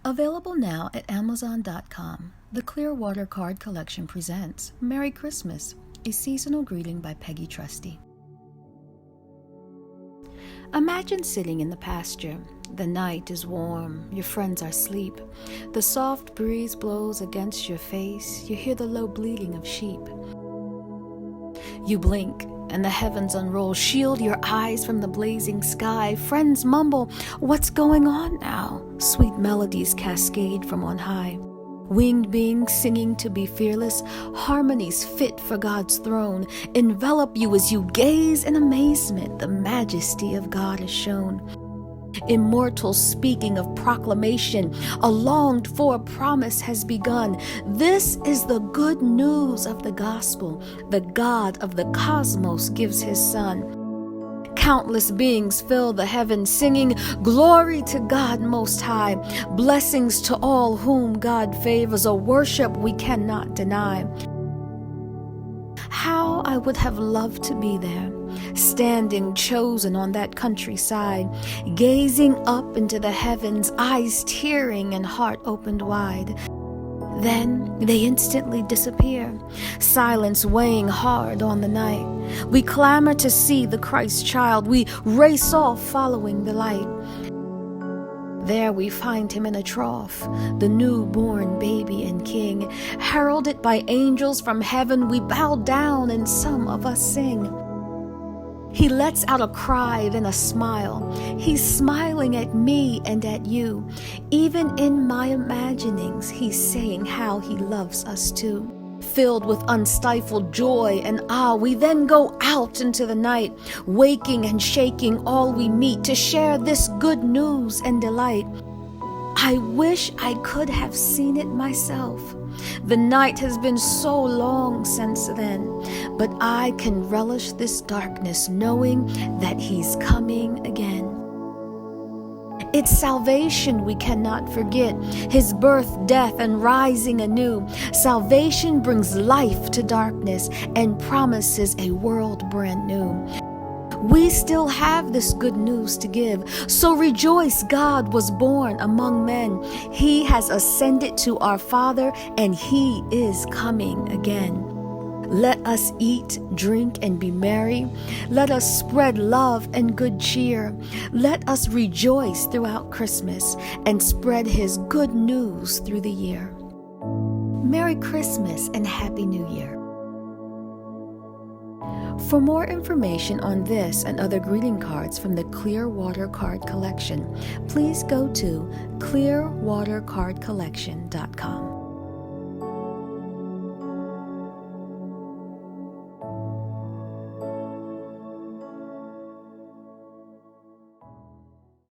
Available now at Amazon.com, the Clearwater Card Collection presents Merry Christmas, a seasonal greeting by Peggy Trusty. Imagine sitting in the pasture. The night is warm, your friends are asleep. The soft breeze blows against your face, you hear the low bleating of sheep. You blink, and the heavens unroll. Shield your eyes from the blazing sky. Friends mumble, "What's going on now?" Sweet melodies cascade from on high. Winged beings singing to be fearless, harmonies fit for God's throne, envelop you as you gaze in amazement. The majesty of God is shown. Immortals speaking of proclamation, a longed-for promise has begun. This is the good news of the gospel. The God of the cosmos gives his Son. Countless beings fill the heavens singing, "Glory to God Most High." Blessings to all whom God favors, a worship we cannot deny. How I would have loved to be there, standing chosen on that countryside, gazing up into the heavens, eyes tearing and heart opened wide. Then they instantly disappear, silence weighing hard on the night. We clamor to see the Christ child, we race off following the light. There we find him in a trough, the newborn baby and king. Heralded by angels from heaven, we bow down and some of us sing. He lets out a cry, then a smile. He's smiling at me and at you. Even in my imaginings, he's saying how he loves us too. Filled with unstifled joy and awe, we then go out into the night, waking and shaking all we meet to share this good news and delight. I wish I could have seen it myself. The night has been so long since then, but I can relish this darkness knowing that he's coming again. It's salvation we cannot forget, his birth, death, and rising anew. Salvation brings life to darkness and promises a world brand new. We still have this good news to give, so rejoice, God was born among men. He has ascended to our Father, and he is coming again. Let us eat, drink, and be merry. Let us spread love and good cheer. Let us rejoice throughout Christmas and spread his good news through the year. Merry Christmas and Happy New Year. For more information on this and other greeting cards from the Clearwater Card Collection, please go to clearwatercardcollection.com.